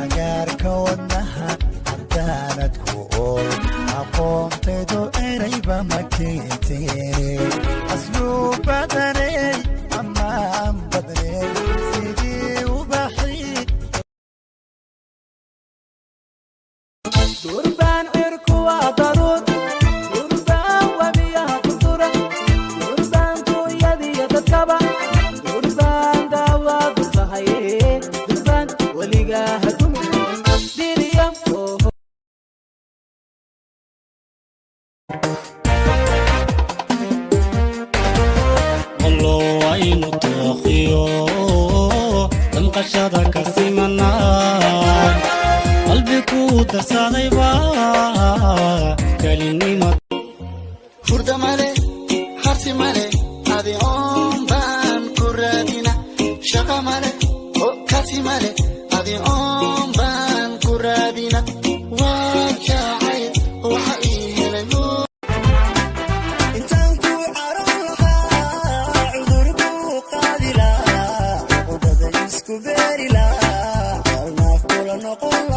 agaarka wadnaha haddaanad ku ool aqoontaydu erayba ma keentee asluu badanay ammaan badnay sidii ubaxii durban cirku waa daruur durban wabiyaha ku dura durban duunyadiyo dadkaba durban daawaadu tahaye durban weligaa hadumi diriya والله وين تخيو تنقشر كسمنا قلبك وتساغيبا كلمة فرد مالي حرسي مالي هذه بان كرادينا شقا مالي كاسي مالي هذه بان كرادينا وجاعي وحقيه لنور انتانكو عرالها عذركو قادلا وبدا يسكو بيرلا وناف كل نقول